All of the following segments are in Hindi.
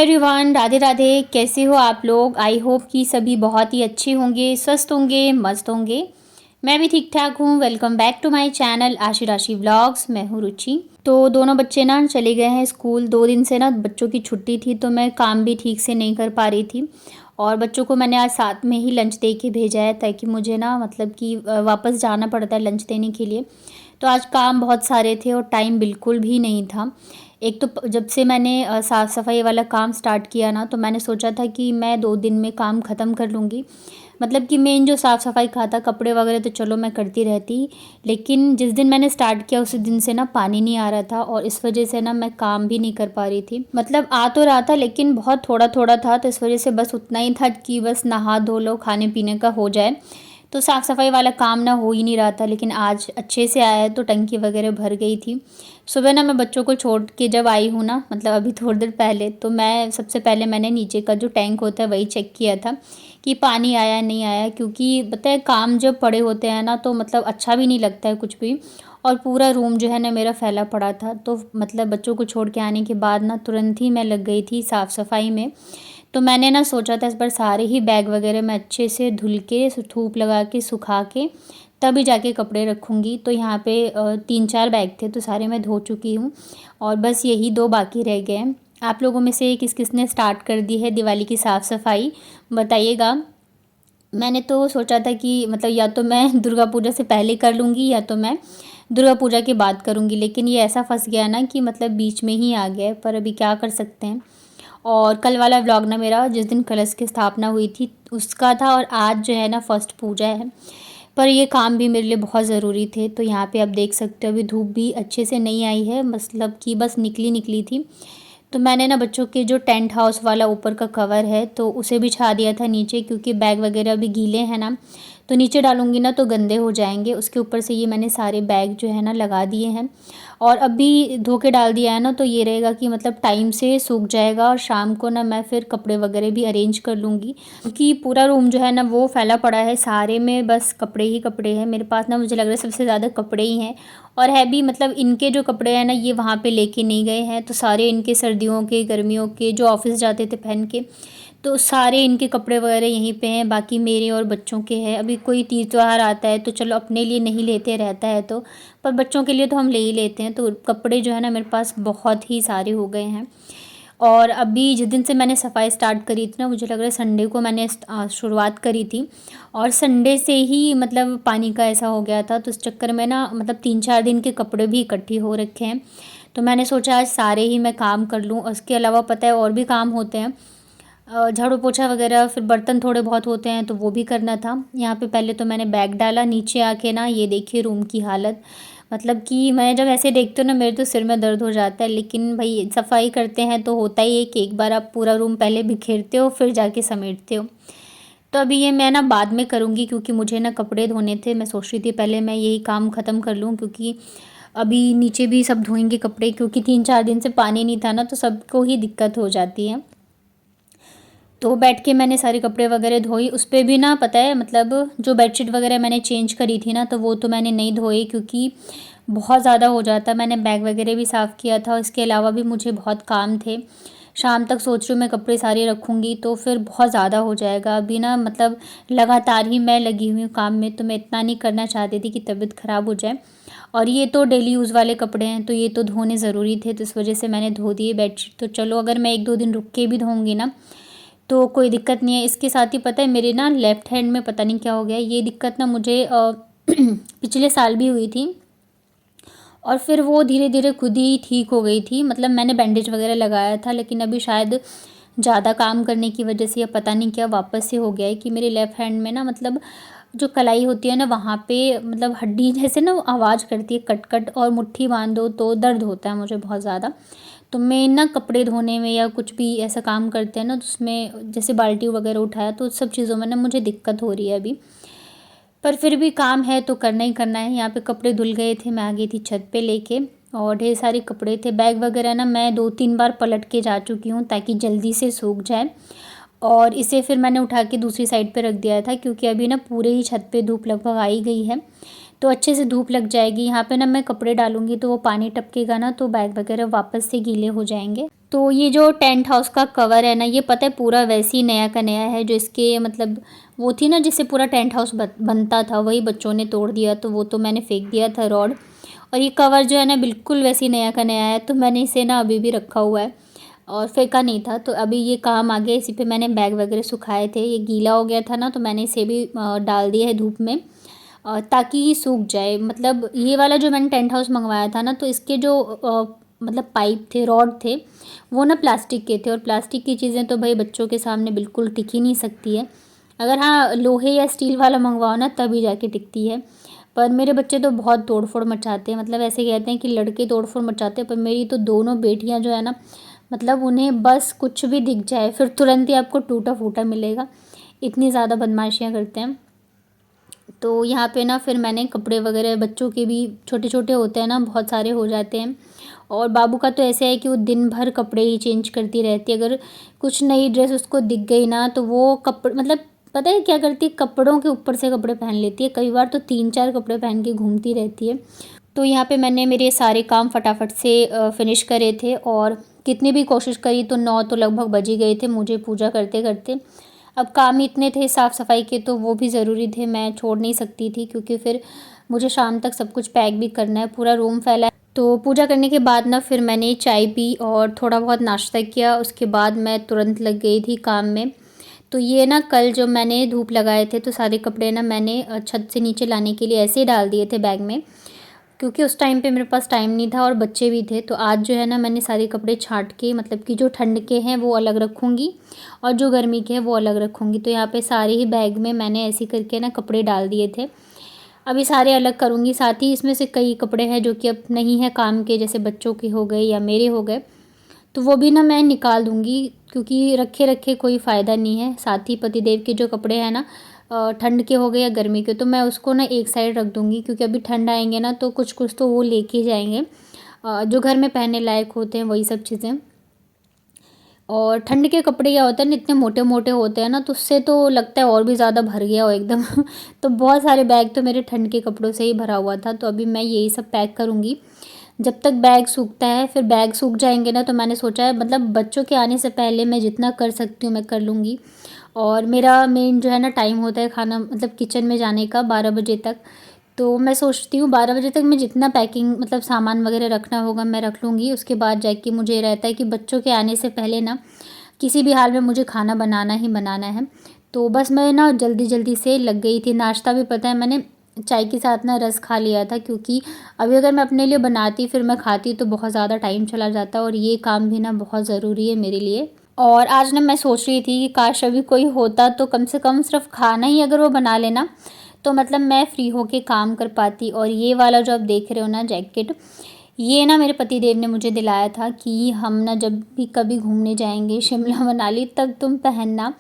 एवरीवन, राधे राधे। कैसे हो आप लोग? आई होप कि सभी बहुत ही अच्छे होंगे, स्वस्थ होंगे, मस्त होंगे। मैं भी ठीक ठाक हूँ। Welcome back to my channel Ashi Rashi vlogs. मैं हूँ रुचि। तो दोनों बच्चे ना चले गए हैं स्कूल। 2 दिन से ना बच्चों की छुट्टी थी, तो मैं काम भी ठीक से नहीं कर पा रही थी। और बच्चों को मैंने आज साथ में ही लंच दे के भेजा है, ताकि मुझे ना मतलब कि वापस जाना पड़ता है लंच देने के लिए। तो आज काम बहुत सारे थे और टाइम बिल्कुल भी नहीं था। एक तो जब से मैंने साफ़ सफाई वाला काम स्टार्ट किया ना, तो मैंने सोचा था कि मैं 2 दिन में काम ख़त्म कर लूँगी। मतलब कि मेन जो साफ़ सफाई का था, कपड़े वगैरह तो चलो मैं करती रहती, लेकिन जिस दिन मैंने स्टार्ट किया उसी दिन से ना पानी नहीं आ रहा था, और इस वजह से ना मैं काम भी नहीं कर पा रही थी। मतलब आ तो रहा था लेकिन बहुत थोड़ा थोड़ा था, तो इस वजह से बस उतना ही था कि बस नहा धो लो, खाने पीने का हो जाए। तो साफ़ सफाई वाला काम ना हो ही नहीं रहा था। लेकिन आज अच्छे से आया है, तो टंकी वगैरह भर गई थी। सुबह ना मैं बच्चों को छोड़ के जब आई हूँ ना, मतलब अभी थोड़ी देर पहले, तो मैं सबसे पहले मैंने नीचे का जो टैंक होता है वही चेक किया था कि पानी आया नहीं आया। क्योंकि पता है काम जब पड़े होते हैं ना, तो मतलब अच्छा भी नहीं लगता है कुछ भी। और पूरा रूम जो है ना मेरा फैला पड़ा था, तो मतलब बच्चों को छोड़ के आने के बाद ना तुरंत ही मैं लग गई थी साफ़ सफाई में। तो मैंने ना सोचा था इस बार सारे ही बैग वगैरह मैं अच्छे से धुल के, धूप लगा के, सुखा के, तभी जाके कपड़े रखूँगी। तो यहाँ पे 3-4 बैग थे, तो सारे मैं धो चुकी हूँ और बस यही 2 बाकी रह गए हैं। आप लोगों में से किस किस ने स्टार्ट कर दी है दिवाली की साफ़ सफाई, बताइएगा। मैंने तो सोचा था कि मतलब या तो मैं दुर्गा पूजा से पहले कर लूँगी, या तो मैं दुर्गा पूजा के बाद करूँगी। लेकिन ये ऐसा फंस गया ना कि मतलब बीच में ही आ गया है, पर अभी क्या कर सकते हैं। और कल वाला व्लॉग ना मेरा जिस दिन कलश की स्थापना हुई थी उसका था, और आज जो है ना फर्स्ट पूजा है। पर ये काम भी मेरे लिए बहुत ज़रूरी थे। तो यहाँ पे आप देख सकते हो अभी धूप भी अच्छे से नहीं आई है, मतलब कि बस निकली निकली थी। तो मैंने ना बच्चों के जो टेंट हाउस वाला ऊपर का कवर है, तो उसे बिछा दिया था नीचे, क्योंकि बैग वगैरह भी गीले हैं ना, तो नीचे डालूंगी ना तो गंदे हो जाएंगे। उसके ऊपर से ये मैंने सारे बैग जो है ना लगा दिए हैं, और अभी धो के डाल दिया है ना, तो ये रहेगा कि मतलब टाइम से सूख जाएगा, और शाम को ना मैं फिर कपड़े वगैरह भी अरेंज कर लूँगी। क्योंकि पूरा रूम जो है ना वो फैला पड़ा है, सारे में बस कपड़े ही कपड़े हैं मेरे पास ना। मुझे लग रहा है सबसे ज़्यादा कपड़े ही हैं, और है भी मतलब इनके जो कपड़े हैं ना ये वहाँ पे लेके नहीं गए हैं, तो सारे इनके सर्दियों के, गर्मियों के, जो ऑफिस जाते थे पहन के, तो सारे इनके कपड़े वगैरह यहीं पे हैं। बाकी मेरे और बच्चों के हैं। अभी कोई तीज त्योहार आता है तो चलो अपने लिए नहीं लेते रहता है, तो पर बच्चों के लिए तो हम ले ही लेते हैं। तो कपड़े जो है ना मेरे पास बहुत ही सारे हो गए हैं। और अभी जिस दिन से मैंने सफाई स्टार्ट करी थी ना, मुझे लग रहा है संडे को मैंने शुरुआत करी थी, और संडे से ही मतलब पानी का ऐसा हो गया था। तो इस चक्कर में ना मतलब 3-4 दिन के कपड़े भी इकट्ठे हो रखे हैं। तो मैंने सोचा आज सारे ही मैं काम कर लूँ। उसके अलावा पता है और भी काम होते हैं, झाड़ू पोछा वगैरह, फिर बर्तन थोड़े बहुत होते हैं तो वो भी करना था। यहाँ पे पहले तो मैंने बैग डाला, नीचे आके ना ये देखिए रूम की हालत। मतलब कि मैं जब ऐसे देखती हूँ ना मेरे तो सिर में दर्द हो जाता है। लेकिन भाई सफाई करते हैं तो होता ही है कि एक बार आप पूरा रूम पहले बिखेरते हो फिर जाके समेटते हो। तो अभी ये मैं ना बाद में करूँगी, क्योंकि मुझे ना कपड़े धोने थे। मैं सोच रही थी पहले मैं यही काम ख़त्म कर लूँ, क्योंकि अभी नीचे भी सब धोएंगे कपड़े, क्योंकि 3-4 दिन से पानी नहीं था ना, तो सबको ही दिक्कत हो जाती है। तो बैठ के मैंने सारे कपड़े वगैरह धोई। उस पर भी ना पता है मतलब जो बेडशीट वगैरह मैंने चेंज करी थी ना, तो वो तो मैंने नहीं धोई, क्योंकि बहुत ज़्यादा हो जाता। मैंने बैग वगैरह भी साफ़ किया था, इसके अलावा भी मुझे बहुत काम थे। शाम तक सोच रही हूँ मैं कपड़े सारे रखूँगी तो फिर बहुत ज़्यादा हो जाएगा। अभी ना मतलब लगातार ही मैं लगी हुई हूँ काम में, तो मैं इतना नहीं करना चाहती थी कि तबीयत ख़राब हो जाए। और ये तो डेली यूज़ वाले कपड़े हैं, तो ये तो धोने ज़रूरी थे, तो इस वजह से मैंने धो दिए बेडशीट। तो चलो अगर मैं 1-2 दिन रुक के भी धोऊँगी ना तो कोई दिक्कत नहीं है। इसके साथ ही पता है मेरे ना लेफ़्ट हैंड में पता नहीं क्या हो गया, ये दिक्कत ना मुझे पिछले साल भी हुई थी, और फिर वो धीरे धीरे खुद ही ठीक हो गई थी। मतलब मैंने बैंडेज वगैरह लगाया था, लेकिन अभी शायद ज़्यादा काम करने की वजह से या पता नहीं क्या वापस से हो गया है कि मेरे लेफ़्ट हैंड में ना मतलब जो कलाई होती है ना वहाँ पे मतलब हड्डी जैसे ना आवाज़ करती है कट कट, और मुट्ठी बांधो तो दर्द होता है मुझे बहुत ज़्यादा। तो मैं ना कपड़े धोने में या कुछ भी ऐसा काम करते हैं ना, तो उसमें जैसे बाल्टी वगैरह उठाया तो सब चीज़ों में ना मुझे दिक्कत हो रही है अभी। पर फिर भी काम है तो करना ही करना है। यहाँ पे कपड़े धुल गए थे, मैं आ गई थी छत पे लेके, और ढेर सारे कपड़े थे। बैग वगैरह ना मैं 2-3 बार पलट के जा चुकी हूँ ताकि जल्दी से सूख जाए। और इसे फिर मैंने उठा के दूसरी साइड पे रख दिया था, क्योंकि अभी ना पूरे ही छत पे धूप लगभग आ ही गई है। तो अच्छे से धूप लग जाएगी। यहाँ पे ना मैं कपड़े डालूँगी तो वो पानी टपकेगा ना, तो बैग वगैरह वापस से गीले हो जाएंगे। तो ये जो टेंट हाउस का कवर है ना, ये पता है पूरा वैसे ही नया का नया है। जो इसके मतलब वो थी ना जिससे पूरा टेंट हाउस बनता था, वही बच्चों ने तोड़ दिया, तो वो तो मैंने फेंक दिया था रॉड। और ये कवर जो है ना बिल्कुल वैसे ही नया का नया है, तो मैंने इसे ना अभी भी रखा हुआ है और फेंका नहीं था। तो अभी ये काम आ गया, इसी पे मैंने बैग वगैरह सुखाए थे। ये गीला हो गया था ना, तो मैंने इसे भी डाल दिया है धूप में ताकि ये सूख जाए। मतलब ये वाला जो मैंने टेंट हाउस मंगवाया था ना, तो इसके जो मतलब पाइप थे, रॉड थे, वो ना प्लास्टिक के थे। और प्लास्टिक की चीज़ें तो भाई बच्चों के सामने बिल्कुल टिक ही नहीं सकती है। अगर हाँ लोहे या स्टील वाला मंगवाओ ना, तभी जाके टिकती है। पर मेरे बच्चे तो बहुत तोड़ फोड़ मचाते हैं, मतलब ऐसे कहते हैं कि लड़के तोड़ फोड़ मचाते हैं, पर मेरी तो दोनों बेटियां जो है ना, मतलब उन्हें बस कुछ भी दिख जाए फिर तुरंत ही आपको टूटा फूटा मिलेगा, इतनी ज़्यादा बदमाशियाँ करते हैं। तो यहाँ पे ना फिर मैंने कपड़े वगैरह, बच्चों के भी छोटे छोटे होते हैं ना, बहुत सारे हो जाते हैं। और बाबू का तो ऐसे है कि वो दिन भर कपड़े ही चेंज करती रहती है। अगर कुछ नई ड्रेस उसको दिख गई ना, तो वो कपड़े मतलब पता है क्या करती है, कपड़ों के ऊपर से कपड़े पहन लेती है। कई बार तो 3-4 कपड़े पहन के घूमती रहती है। तो यहाँ पे मैंने मेरे सारे काम फटाफट से फिनिश करे थे, और कितनी भी कोशिश करी तो 9 तो लगभग बज ही गए थे मुझे पूजा करते करते। अब काम ही इतने थे साफ़ सफाई के, तो वो भी ज़रूरी थे, मैं छोड़ नहीं सकती थी, क्योंकि फिर मुझे शाम तक सब कुछ पैक भी करना है, पूरा रूम फैला है। तो पूजा करने के बाद ना फिर मैंने चाय पी और थोड़ा बहुत नाश्ता किया। उसके बाद मैं तुरंत लग गई थी काम में। तो ये ना कल जो मैंने धूप लगाए थे, तो सारे कपड़े ना मैंने छत से नीचे लाने के लिए ऐसे ही डाल दिए थे बैग में, क्योंकि उस टाइम पे मेरे पास टाइम नहीं था और बच्चे भी थे। तो आज जो है ना मैंने सारे कपड़े छांट के, मतलब कि जो ठंड के हैं वो अलग रखूँगी और जो गर्मी के हैं वो अलग रखूँगी। तो यहाँ पे सारे ही बैग में मैंने ऐसे करके ना कपड़े डाल दिए थे। अभी सारे अलग करूँगी। साथ ही इसमें से कई कपड़े हैं जो कि अब नहीं है काम के, जैसे बच्चों के हो गए या मेरे हो गए, तो वो भी ना मैं निकाल दूँगी, क्योंकि रखे रखे कोई फ़ायदा नहीं है। साथ ही पतिदेव के जो कपड़े हैं ना, ठंड के हो गए या गर्मी के, तो मैं उसको ना एक साइड रख दूँगी, क्योंकि अभी ठंड आएंगे ना, तो कुछ कुछ तो वो लेके जाएंगे जो घर में पहनने लायक होते हैं, वही सब चीज़ें। और ठंड के कपड़े क्या होता है ना, इतने मोटे मोटे होते हैं ना, तो उससे तो लगता है और भी ज़्यादा भर गया हो एकदम तो बहुत सारे बैग तो मेरे ठंड के कपड़ों से ही भरा हुआ था। तो अभी मैं यही सब पैक करूँगी जब तक बैग सूखता है। फिर बैग सूख जाएंगे ना, तो मैंने सोचा है मतलब बच्चों के आने से पहले मैं जितना कर सकती हूँ मैं कर लूँगी। और मेरा मेन जो है ना टाइम होता है खाना मतलब किचन में जाने का 12 बजे तक। तो मैं सोचती हूँ 12 बजे तक मैं जितना पैकिंग मतलब सामान वगैरह रखना होगा मैं रख लूँगी। उसके बाद जाके मुझे रहता है कि बच्चों के आने से पहले ना किसी भी हाल में मुझे खाना बनाना ही बनाना है। तो बस मैं ना जल्दी जल्दी से लग गई थी। नाश्ता भी पता है मैंने चाय के साथ ना रस खा लिया था, क्योंकि अभी अगर मैं अपने लिए बनाती फिर मैं खाती तो बहुत ज़्यादा टाइम चला जाता, और ये काम भी ना बहुत ज़रूरी है मेरे लिए। और आज ना मैं सोच रही थी कि काश अभी कोई होता तो कम से कम सिर्फ खाना ही अगर वो बना लेना, तो मतलब मैं फ्री होके काम कर पाती। और ये वाला जो आप देख रहे हो ना जैकेट, ये ना मेरे पतिदेव ने मुझे दिलाया था कि हम ना जब भी कभी घूमने जाएंगे शिमला मनाली तब तुम पहनना।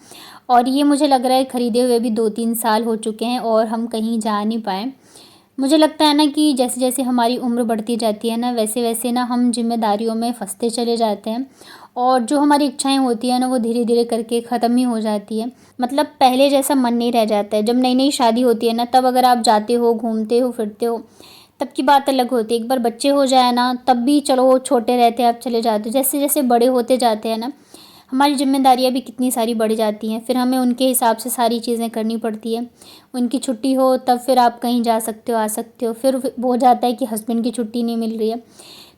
और ये मुझे लग रहा है ख़रीदे हुए भी 2-3 साल हो चुके हैं और हम कहीं जा नहीं पाए। मुझे लगता है ना कि जैसे जैसे हमारी उम्र बढ़ती जाती है ना, वैसे वैसे ना हम जिम्मेदारियों में फंसते चले जाते हैं, और जो हमारी इच्छाएं होती हैं ना वो धीरे धीरे करके ख़त्म ही हो जाती है। मतलब पहले जैसा मन नहीं रह जाता है। जब नई नई शादी होती है ना, तब अगर आप जाते हो घूमते हो फिरते हो तब की बात अलग होती है। एक बार बच्चे हो जाए ना, तब भी चलो छोटे रहते हैं आप चले जाते हो। जैसे जैसे बड़े होते जाते हैं ना, हमारी जिम्मेदारियाँ भी कितनी सारी बढ़ जाती हैं, फिर हमें उनके हिसाब से सारी चीज़ें करनी पड़ती है। उनकी छुट्टी हो तब फिर आप कहीं जा सकते हो आ सकते हो, फिर वो हो जाता है कि हस्बैंड की छुट्टी नहीं मिल रही है,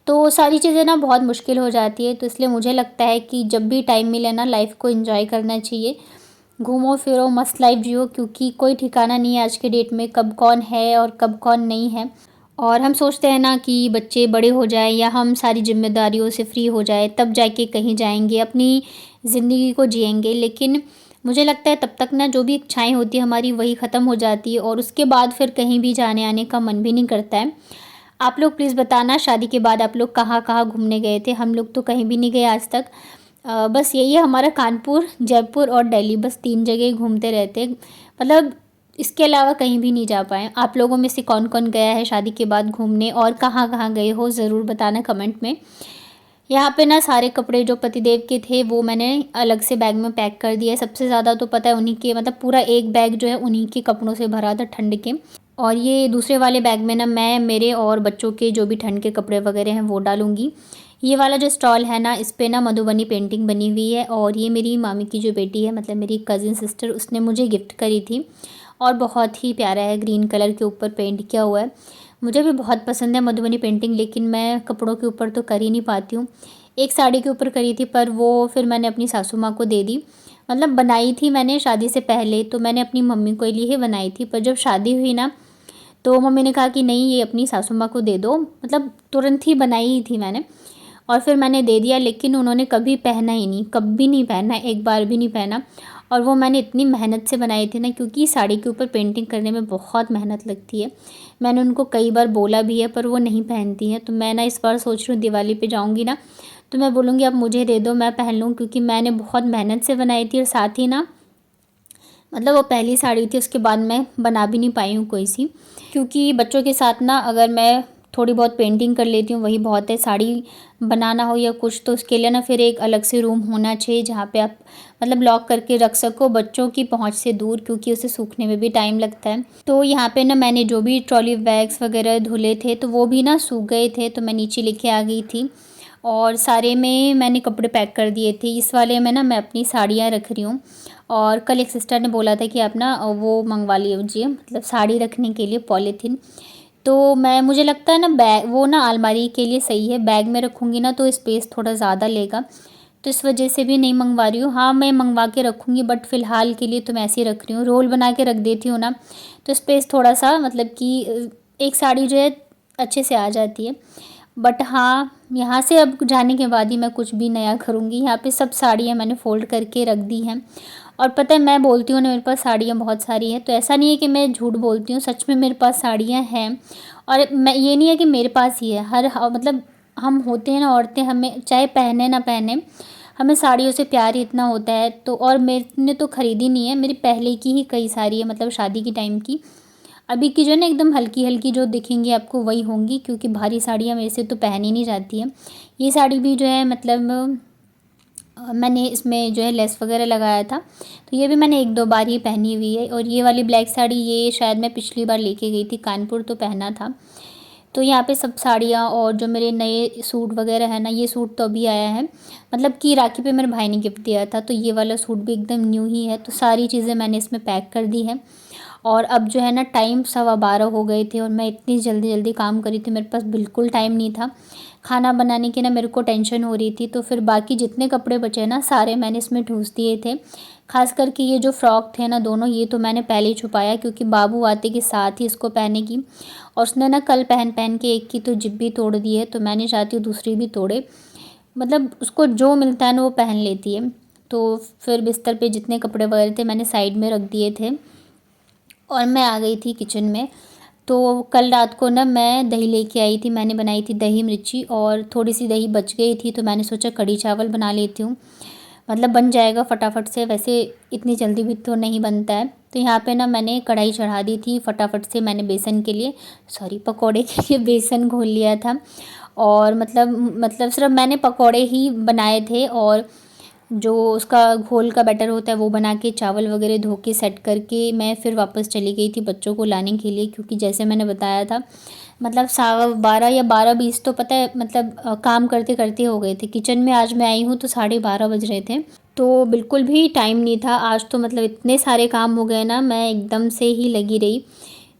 तो सारी चीज़ें ना बहुत मुश्किल हो जाती है। तो इसलिए मुझे लगता है कि जब भी टाइम मिले ना लाइफ को एंजॉय करना चाहिए। घूमो फिरो मस्त लाइफ जियो, क्योंकि कोई ठिकाना नहीं है आज के डेट में कब कौन है और कब कौन नहीं है। और हम सोचते हैं ना कि बच्चे बड़े हो जाए या हम सारी जिम्मेदारियों से फ्री हो जाए तब जाके कहीं जाएंगे, अपनी ज़िंदगी को जिएंगे। लेकिन मुझे लगता है तब तक ना जो भी इच्छाएं होती है हमारी वही ख़त्म हो जाती है, और उसके बाद फिर कहीं भी जाने आने का मन भी नहीं करता है। आप लोग प्लीज़ बताना शादी के बाद आप लोग कहाँ कहाँ घूमने गए थे। हम लोग तो कहीं भी नहीं गए आज तक। बस यही है हमारा कानपुर, जयपुर और दिल्ली, बस 3 जगह ही घूमते रहते हैं। मतलब इसके अलावा कहीं भी नहीं जा पाए। आप लोगों में से कौन कौन गया है शादी के बाद घूमने और कहाँ कहाँ गए हो, ज़रूर बताना कमेंट में। यहाँ पे ना सारे कपड़े जो पतिदेव के थे वो मैंने अलग से बैग में पैक कर दिया है। सबसे ज़्यादा तो पता है उन्हीं के, मतलब पूरा एक बैग जो है उन्हीं के कपड़ों से भरा था ठंड के। और ये दूसरे वाले बैग में ना मैं मेरे और बच्चों के जो भी ठंड के कपड़े वगैरह हैं वो डालूँगी। ये वाला जो स्टॉल है ना, इस पे ना मधुबनी पेंटिंग बनी हुई है और ये मेरी मामी की जो बेटी है, मतलब मेरी कज़िन सिस्टर, उसने मुझे गिफ्ट करी थी और बहुत ही प्यारा है, ग्रीन कलर के ऊपर पेंट किया हुआ है। मुझे भी बहुत पसंद है मधुबनी पेंटिंग, लेकिन मैं कपड़ों के ऊपर तो कर ही नहीं पाती हूँ। एक साड़ी के ऊपर करी थी पर वो फिर मैंने अपनी सासू माँ को दे दी। मतलब बनाई थी मैंने शादी से पहले, तो मैंने अपनी मम्मी के लिए ही बनाई थी, पर जब शादी हुई ना तो मम्मी ने कहा कि नहीं, ये अपनी सासू माँ को दे दो। मतलब तुरंत ही बनाई ही थी मैंने और फिर मैंने दे दिया, लेकिन उन्होंने कभी पहना ही नहीं, कभी नहीं पहना, एक बार भी नहीं पहना। और वो मैंने इतनी मेहनत से बनाई थी ना, क्योंकि साड़ी के ऊपर पेंटिंग करने में बहुत मेहनत लगती है। मैंने उनको कई बार बोला भी है पर वो नहीं पहनती हैं। तो मैं ना इस बार सोच रही हूँ दिवाली पे जाऊँगी ना, तो मैं बोलूँगी आप मुझे दे दो, मैं पहन लूँ, क्योंकि मैंने बहुत मेहनत से बनाई थी। और साथ ही ना मतलब वो पहली साड़ी थी, उसके बाद मैं बना भी नहीं पाई हूँ कोई सी, क्योंकि बच्चों के साथ ना अगर मैं थोड़ी बहुत पेंटिंग कर लेती हूँ वही बहुत है। साड़ी बनाना हो या कुछ, तो उसके लिए ना फिर एक अलग से रूम होना चाहिए जहाँ पे आप मतलब लॉक करके रख सको बच्चों की पहुँच से दूर, क्योंकि उसे सूखने में भी टाइम लगता है। तो यहाँ पे ना मैंने जो भी ट्रॉली बैग्स वगैरह धुले थे तो वो भी ना सूख गए थे, तो मैं नीचे लेके आ गई थी और सारे में मैंने कपड़े पैक कर दिए थे। इस वाले में ना मैं अपनी साड़ियाँ रख रही हूँ। और कल एक सिस्टर ने बोला था कि आप ना वो मंगवा लीजिए, मतलब साड़ी रखने के लिए पॉलीथीन। तो मुझे लगता है ना बैग वो ना अलमारी के लिए सही है, बैग में रखूँगी ना तो स्पेस थोड़ा ज़्यादा लेगा, तो इस वजह से भी नहीं मंगवा रही हूँ। हाँ, मैं मंगवा के रखूँगी, बट फ़िलहाल के लिए तो मैं ऐसे ही रख रही हूँ। रोल बना के रख देती हूँ ना, तो स्पेस थोड़ा सा मतलब कि एक साड़ी जो है अच्छे से आ जाती है। बट हाँ, यहाँ से अब जाने के बाद ही मैं कुछ भी नया करूँगी। यहाँ पे सब साड़ियाँ मैंने फ़ोल्ड करके रख दी हैं। और पता है, मैं बोलती हूँ ना मेरे पास साड़ियाँ बहुत सारी हैं, तो ऐसा नहीं है कि मैं झूठ बोलती हूँ, सच में मेरे पास साड़ियाँ हैं। और मैं ये नहीं है कि मेरे पास ही है, मतलब हम होते हैं ना औरतें, हमें चाहे पहने ना पहने, हमें साड़ियों से प्यार ही इतना होता है। तो और मैंने तो ख़रीदी नहीं है, मेरी पहले की ही कई सारी है, मतलब शादी के टाइम की। अभी की जो है ना एकदम हल्की हल्की जो दिखेंगी आपको वही होंगी, क्योंकि भारी साड़ियाँ मेरे से तो पहनी नहीं जाती हैं। ये साड़ी भी जो है मतलब मैंने इसमें जो है लेस वगैरह लगाया था, तो ये भी मैंने एक दो बार ही पहनी हुई है। और ये वाली ब्लैक साड़ी ये शायद मैं पिछली बार लेके गई थी कानपुर, तो पहना था। तो यहाँ पे सब साड़ियाँ और जो मेरे नए सूट वगैरह है ना, ये सूट तो अभी आया है, मतलब कि राखी पे मेरे भाई ने गिफ्ट दिया था, तो ये वाला सूट भी एकदम न्यू ही है। तो सारी चीज़ें मैंने इसमें पैक कर दी है। और अब जो है ना टाइम 12:15 हो गए थे और मैं इतनी जल्दी जल्दी काम करी थी, मेरे पास बिल्कुल टाइम नहीं था खाना बनाने की ना, मेरे को टेंशन हो रही थी। तो फिर बाकी जितने कपड़े बचे ना सारे मैंने इसमें ठूँस दिए थे। ख़ास करके ये जो फ्रॉक थे ना दोनों, ये तो मैंने पहले ही छुपाया, क्योंकि बाबू आते के साथ ही इसको पहने की, और उसने ना कल पहन पहन के एक की तो जिप भी तोड़ दी है, तो मैं नहीं चाहती हूँ दूसरी भी तोड़े। मतलब उसको जो मिलता है ना वो पहन लेती है। तो फिर बिस्तर पे जितने कपड़े वगैरह थे मैंने साइड में रख दिए थे और मैं आ गई थी किचन में। तो कल रात को ना मैं दही लेके आई थी, मैंने बनाई थी दही मिर्ची, और थोड़ी सी दही बच गई थी, तो मैंने सोचा कढ़ी चावल बना लेती हूँ, मतलब बन जाएगा फटाफट से। वैसे इतनी जल्दी भी तो नहीं बनता है। तो यहाँ पे ना मैंने कढ़ाई चढ़ा दी थी फटाफट से, मैंने बेसन के लिए पकोड़े के लिए बेसन घोल लिया था। और मतलब सिर्फ मैंने पकोड़े ही बनाए थे, और जो उसका घोल का बैटर होता है वो बना के चावल वगैरह धो के सेट करके मैं फिर वापस चली गई थी बच्चों को लाने के लिए, क्योंकि जैसे मैंने बताया था मतलब 12:15 या 12:20 तो पता है मतलब काम करते करते हो गए थे। किचन में आज मैं आई हूँ तो 12:30 बज रहे थे, तो बिल्कुल भी टाइम नहीं था आज। तो मतलब इतने सारे काम हो गए ना, मैं एकदम से ही लगी रही।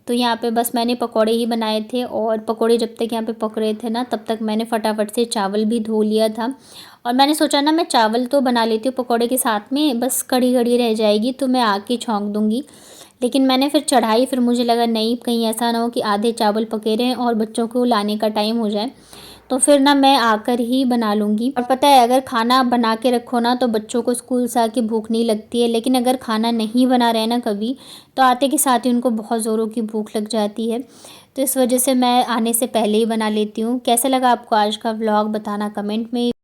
तो यहाँ पे बस मैंने पकोड़े ही बनाए थे, और पकोड़े जब तक यहाँ पे पक रहे थे ना तब तक मैंने फटाफट से चावल भी धो लिया था। और मैंने सोचा ना मैं चावल तो बना लेती हूँ पकोड़े के साथ में, बस कड़ी कड़ी रह जाएगी तो मैं आके छौंक दूँगी। लेकिन मैंने फिर चढ़ाई, फिर मुझे लगा नहीं, कहीं ऐसा ना हो कि आधे चावल पके रहें और बच्चों को लाने का टाइम हो जाए, तो फिर ना मैं आकर ही बना लूँगी। और पता है अगर खाना बना के रखो ना तो बच्चों को स्कूल से आके भूख नहीं लगती है, लेकिन अगर खाना नहीं बना रहे ना कभी, तो आते के साथ ही उनको बहुत ज़ोरों की भूख लग जाती है। तो इस वजह से मैं आने से पहले ही बना लेती हूँ। कैसा लगा आपको आज का व्लॉग बताना कमेंट में।